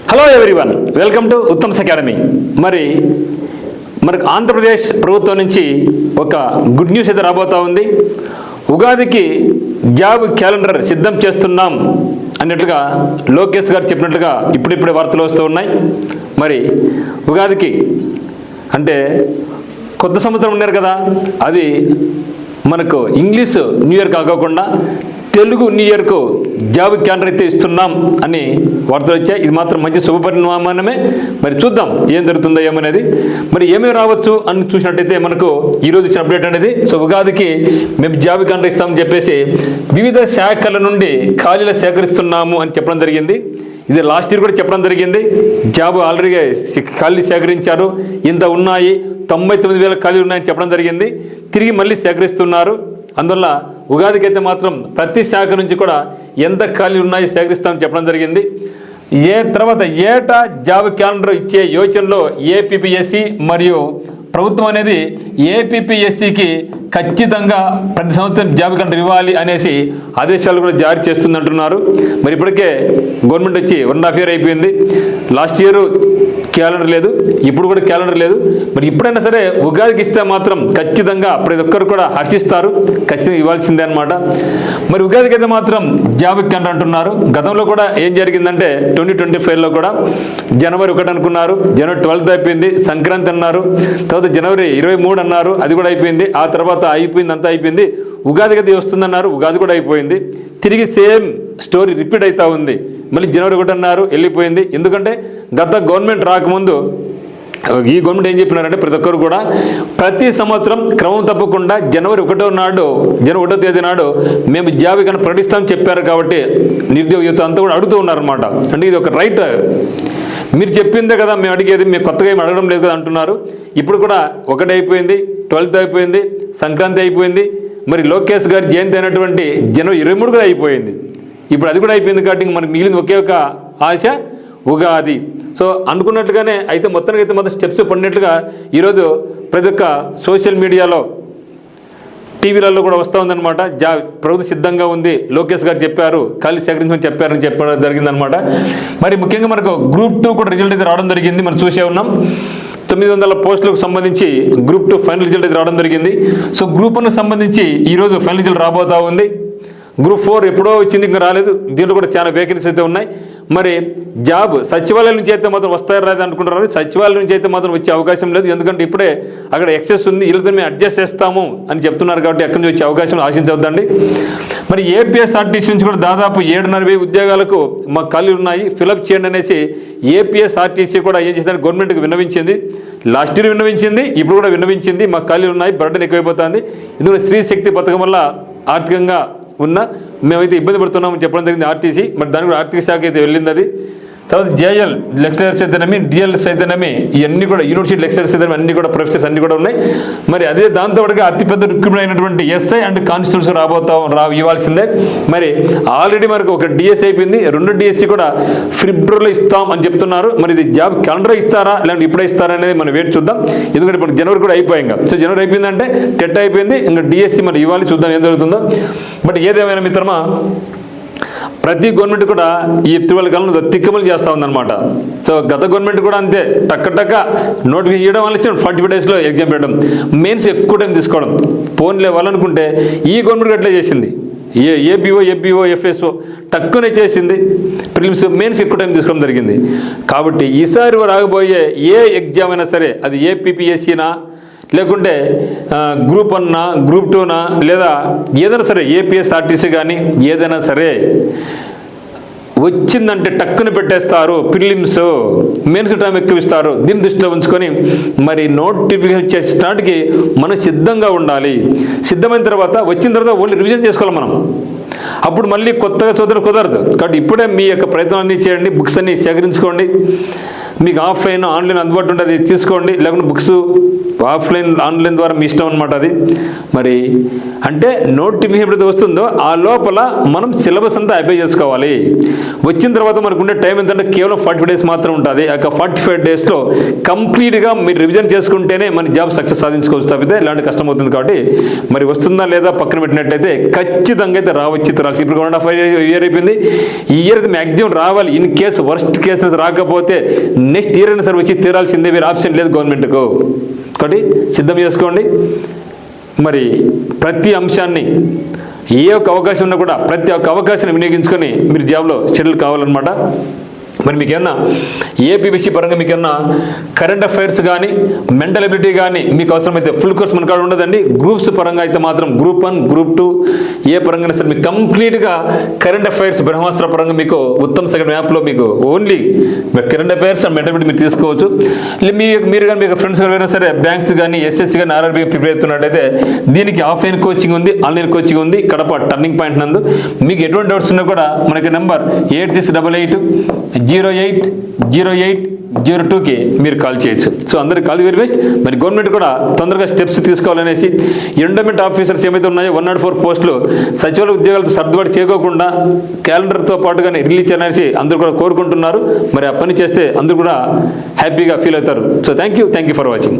Hello everyone, welcome to Uttam's academy. మనకు ఆంధ్రప్రదేశ్ ప్రభుత్వం నుంచి ఒక గుడ్ న్యూస్ అయితే రాబోతూ ఉంది. ఉగాదికి జాబ్ క్యాలెండర్ సిద్ధం చేస్తున్నాం అన్నట్లుగా లోకేష్ గారు చెప్పినట్లుగా ఇప్పుడిప్పుడే వార్తలు వస్తూ ఉన్నాయి. మరి ఉగాదికి అంటే కొత్త సంవత్సరం ఉన్నారు కదా, అది మనకు ఇంగ్లీష్ న్యూ ఇయర్ కాకుండా తెలుగు న్యూ ఇయర్కు జాబ్ క్యాలెండర్ అయితే ఇస్తున్నాం అని వార్తలు వచ్చాయి. ఇది మాత్రం మంచి శుభపరిణామమే. మరి చూద్దాం ఏం జరుగుతుందో ఏమనేది, మరి ఏమేమి రావచ్చు అని చూసినట్టయితే మనకు ఈరోజు ఇచ్చిన అప్డేట్ అనేది. సో ఉగాదికి మేము జాబ్ క్యాలెండర్ ఇస్తామని చెప్పేసి వివిధ శాఖల నుండి ఖాళీలు సేకరిస్తున్నాము అని చెప్పడం జరిగింది. ఇది లాస్ట్ ఇయర్ కూడా చెప్పడం జరిగింది. జాబ్ ఆల్రెడీ ఖాళీ సేకరించారు, ఇంత ఉన్నాయి, 99,000 ఖాళీలు ఉన్నాయని చెప్పడం జరిగింది. తిరిగి మళ్ళీ సేకరిస్తున్నారు. అందువల్ల ఉగాదికి అయితే మాత్రం ప్రతి శాఖ నుంచి కూడా ఎంత ఖాళీ ఉన్నాయి సేకరిస్తామని చెప్పడం జరిగింది. తర్వాత ఏటా జాబ్ క్యాలెండర్ ఇచ్చే యోచనలో ఏపీపీఎస్సీ మరియు ప్రభుత్వం అనేది ఏపీపీఎస్సీకి ఖచ్చితంగా ప్రతి సంవత్సరం జాబ్ క్యాలెండర్ ఇవ్వాలి అనేసి ఆదేశాలు కూడా జారీ చేస్తుందంటున్నారు. మరి ఇప్పటికే గవర్నమెంట్ వచ్చి 1.5 year అయిపోయింది. లాస్ట్ ఇయర్ క్యాలెండర్ లేదు, ఇప్పుడు కూడా క్యాలెండర్ లేదు. మరి ఇప్పుడైనా సరే ఉగాదికి ఇస్తే మాత్రం ఖచ్చితంగా ప్రతి ఒక్కరు కూడా హర్షిస్తారు, ఖచ్చితంగా ఇవ్వాల్సిందే అనమాట. మరి ఉగాదికి అయితే మాత్రం జాబ్ క్యాలెండర్ అంటున్నారు. గతంలో కూడా ఏం జరిగిందంటే 2025లో కూడా జనవరి 1 అనుకున్నారు, జనవరి 12 అయిపోయింది. సంక్రాంతి అన్నారు, తర్వాత జనవరి 23 అన్నారు, అది కూడా అయిపోయింది. ఆ తర్వాత అయిపోయింది, అంతా అయిపోయింది. ఉగాదికి అది వస్తుందన్నారు, ఉగాది కూడా అయిపోయింది. తిరిగి సేమ్ స్టోరీ రిపీట్ అవుతూ ఉంది. మళ్ళీ జనవరి 1 అన్నారు, వెళ్ళిపోయింది. ఎందుకంటే గత గవర్నమెంట్ రాకముందు ఈ గవర్నమెంట్ ఏం చెప్పినారంటే ప్రతి ఒక్కరు కూడా ప్రతి సంవత్సరం క్రమం తప్పకుండా జనవరి 1వ తేదీ నాడు మేము జాబ్ కన్నా ప్రకటిస్తామని చెప్పారు. కాబట్టి నిరుద్యోగ యువత అంతా కూడా అడుగుతూ ఉన్నారన్నమాట. అంటే ఇది ఒక రైట్, మీరు చెప్పిందే కదా మేము అడిగేది, మేము కొత్తగా ఏమి అడగడం లేదు కదా అంటున్నారు. ఇప్పుడు కూడా 1 అయిపోయింది, 12th అయిపోయింది, సంక్రాంతి అయిపోయింది. మరి లోకేష్ గారి జయంతి అయినటువంటి జనవరి 23 కూడా అయిపోయింది. ఇప్పుడు అది కూడా అయిపోయింది కాబట్టి మనకు మిగిలింది ఒకే ఒక ఆశ, ఉగాది. సో అనుకున్నట్లుగానే అయితే మొత్తానికి అయితే మొత్తం స్టెప్స్ పడినట్లుగా ఈరోజు ప్రతి ఒక్క సోషల్ మీడియాలో టీవీలలో కూడా వస్తూ ఉందన్నమాట. ప్రభుత్వం సిద్ధంగా ఉంది, లోకేష్ గారు చెప్పారు, ఖాళీ సేకరించమని చెప్పారని చెప్పడం జరిగిందనమాట. మరి ముఖ్యంగా మనకు గ్రూప్ 2 కూడా రిజల్ట్ అయితే రావడం జరిగింది. మనం చూసే ఉన్నాం. 900 పోస్టులకు సంబంధించి గ్రూప్ 2 ఫైనల్ రిజల్ట్ అయితే రావడం జరిగింది. సో గ్రూప్ 1కు సంబంధించి ఈరోజు ఫైనల్ రిజల్ట్ రాబోతూ ఉంది. గ్రూప్ 4 ఎప్పుడో వచ్చింది, ఇంకా రాలేదు. దీంట్లో కూడా చాలా వేకెన్సీస్ అయితే ఉన్నాయి. మరి జాబ్ సచివాలయం నుంచి అయితే మాత్రం వస్తాయో రాదు అనుకుంటున్నారు. సచివాలయం నుంచి అయితే మాత్రం వచ్చే అవకాశం లేదు. ఎందుకంటే ఇప్పుడే అక్కడ ఎక్సెస్ ఉంది, వీళ్ళతో మేము అడ్జస్ట్ చేస్తాము అని చెప్తున్నారు. కాబట్టి ఎక్కడి నుంచి వచ్చే అవకాశం ఆశించవద్దండి. మరి ఏపీఎస్ఆర్టీసీ నుంచి కూడా దాదాపు 7,500 ఉద్యోగాలకు మాకు ఖాళీ ఉన్నాయి, ఫిలప్ చేయండి అనేసి ఏపీఎస్ఆర్టీసీ కూడా ఏం చేసిందంటే గవర్నమెంట్కి విన్నవించింది. లాస్ట్ ఇయర్ విన్నవించింది, ఇప్పుడు కూడా విన్నవించింది. మాకు ఖాళీ ఉన్నాయి, బర్డెన్ ఎక్కువైపోతుంది. ఇందులో స్త్రీ శక్తి పథకం వల్ల ఆర్థికంగా మేమైతే ఇబ్బంది పడుతున్నామని చెప్పడం జరిగింది ఆర్టీసీ. మరి దానికి కూడా ఆర్థిక శాఖ అయితే వెళ్ళింది. అది తర్వాత జేఎల్ లెక్చరర్స్ అయితేనేమి, డిఎల్ఎస్ అయితేనేమి, ఇవన్నీ కూడా యూనివర్సిటీ లెక్చరర్స్ అయితేనేమి అన్ని కూడా ప్రొఫెసర్స్ అన్ని కూడా ఉన్నాయి. మరి అదే దాంతోపాటుగా అతిపెద్ద రిక్రూట్మెంట్ అయినటువంటి ఎస్ఐ అండ్ కానిస్టేబుల్స్ ఇవ్వాల్సిందే. మరి ఆల్రెడీ మనకు ఒక డిఎస్సి అయిపోయింది, 2 డిఎస్సి కూడా ఫిబ్రవరిలో ఇస్తాం అని చెప్తున్నారు. మరి ఇది జాబ్ క్యాలెండర్ ఇస్తారా లేదంటే ఇప్పుడే ఇస్తారా అనేది మనం వెయిట్ చూద్దాం. ఎందుకంటే ఇప్పుడు జనవరి కూడా అయిపోయింది. సో జనవరి అయిపోయిందంటే టెట్ అయిపోయింది, ఇంకా డిఎస్సి మరి ఇవ్వాలి, చూద్దాం ఏం జరుగుతుందో. బట్ ఏదేమైనా మిత్రమా, ప్రతి గవర్నమెంట్ కూడా ఈ 12 కాలంలో తిక్కమలు చేస్తూ ఉందన్నమాట. సో గత గవర్నమెంట్ కూడా అంతే, టక్క నోటిఫికేషన్ ఇవ్వడం వల్ల 45 daysలో ఎగ్జామ్ పెట్టడం, మెయిన్స్ ఎక్కువ టైం తీసుకోవడం, ఫోన్ లేవాలనుకుంటే ఈ గవర్నమెంట్ అట్లా చేసింది. ఏబీఓ ఎఫ్ఎస్ఓ టక్కునే చేసింది. ప్రిలిమ్స్ మెయిన్స్ ఎక్కువ టైం తీసుకోవడం జరిగింది. కాబట్టి ఈసారి రాకపోయే ఏ ఎగ్జామ్ అయినా సరే, అది ఏపీపీఎస్సీనా లేకుంటే గ్రూప్ 1నా గ్రూప్ 2నా లేదా ఏదైనా సరే ఏపీఎస్ఆర్టీసీ కానీ ఏదైనా సరే వచ్చిందంటే టక్కున పెట్టేస్తారు. ప్రిలిమ్స్ మెయిన్స్ టైం ఎక్కువ ఇస్తారు. దీన్ని దృష్టిలో ఉంచుకొని మరి నోటిఫికేషన్ చేసేటానికి మనం సిద్ధంగా ఉండాలి. సిద్ధమైన తర్వాత వచ్చిన తర్వాత ఓన్లీ రివిజన్ చేసుకోవాలి మనం. అప్పుడు మళ్ళీ కొత్తగా చదువు కుదరదు. కాబట్టి ఇప్పుడే మీ యొక్క ప్రయత్నాన్ని చేయండి, బుక్స్ అన్ని సేకరించుకోండి. మీకు ఆఫ్లైన్ ఆన్లైన్ అందుబాటు ఉంటుంది, తీసుకోండి. లేకుంటే బుక్స్ ఆఫ్లైన్ ఆన్లైన్ ద్వారా మీ ఇష్టం అనమాట. అది మరి అంటే నోటిఫికేషన్ ఎప్పుడైతే వస్తుందో ఆ లోపల మనం సిలబస్ అంతా అప్లై చేసుకోవాలి. వచ్చిన తర్వాత మనకు ఉండే టైం ఎంతంటే కేవలం 45 days మాత్రం ఉంటుంది. ఆ 45 daysలో కంప్లీట్గా మీరు రివిజన్ చేసుకుంటేనే మన జాబ్ సక్సెస్ సాధించుకోవచ్చు. తప్పితే ఇలాంటి కష్టం అవుతుంది. కాబట్టి మరి వస్తుందా లేదా పక్కన పెట్టినట్టయితే ఖచ్చితంగా అయితే రావచ్చు. వచ్చి తీరాల్సి. ఇప్పుడు 1.5 ఇయర్ అయిపోయింది. ఈ ఇయర్ అయితే మ్యాక్సిమం రావాలి. ఇన్ కేసు వర్స్ట్ కేసెస్ రాకపోతే నెక్స్ట్ ఇయర్ అయినా సరే వచ్చి తీరాల్సిందే, వేరే ఆప్షన్ లేదు గవర్నమెంట్కు. ఒకటి సిద్ధం చేసుకోండి. మరి ప్రతి అంశాన్ని ఏ ఒక్క అవకాశం ఉన్నా కూడా ప్రతి ఒక్క అవకాశాన్ని వినియోగించుకొని మీరు జాబ్లో సెటిల్ కావాలన్నమాట. మరి మీకేమన్నా ఏపీబీసీ పరంగా మీకేమన్నా కరెంట్ అఫైర్స్ కానీ మెంటల్ ఎబిలిటీ కానీ మీకు అవసరమైతే ఫుల్ కోర్స్ మన కాడ ఉండదండి. గ్రూప్స్ పరంగా అయితే మాత్రం గ్రూప్ 1 గ్రూప్ 2 ఏ పరంగా సరే మీకు కంప్లీట్గా కరెంట్ అఫైర్స్ బ్రహ్మాస్త్ర పరంగా మీకు ఉత్తమ్ సెకండ్ యాప్లో మీకు only current affairs and mental ability మీరు తీసుకోవచ్చు. మీరు కానీ మీకు ఫ్రెండ్స్ ఎవరైనా సరే బ్యాంక్స్ కానీ ఎస్ఎస్సి కానీ ఆర్ఆర్బీ ప్రిపేర్ అవుతున్నట్టయితే దీనికి ఆఫ్లైన్ కోచింగ్ ఉంది, ఆన్లైన్ కోచింగ్ ఉంది కడప టర్నింగ్ పాయింట్ నందు. మీకు ఎటువంటి డౌట్స్ ఉన్నా కూడా మనకి నెంబర్ 8688080802కి మీరు కాల్ చేయొచ్చు. సో అందరికి కాల్ వెరీ బెస్ట్. మరి గవర్నమెంట్ కూడా తొందరగా స్టెప్స్ తీసుకోవాలనేసి ఎండోమెంట్ ఆఫీసర్స్ ఏమైతే ఉన్నాయో 104 పోస్టులు సచివాలయ ఉద్యోగాలతో సర్దుబాటు చేయకోకుండా క్యాలెండర్తో పాటుగానే రిలీజ్ చేయాలనేసి అందరూ కూడా కోరుకుంటున్నారు. మరి ఆ పని చేస్తే అందరూ కూడా హ్యాపీగా ఫీల్ అవుతారు. So thank you for watching.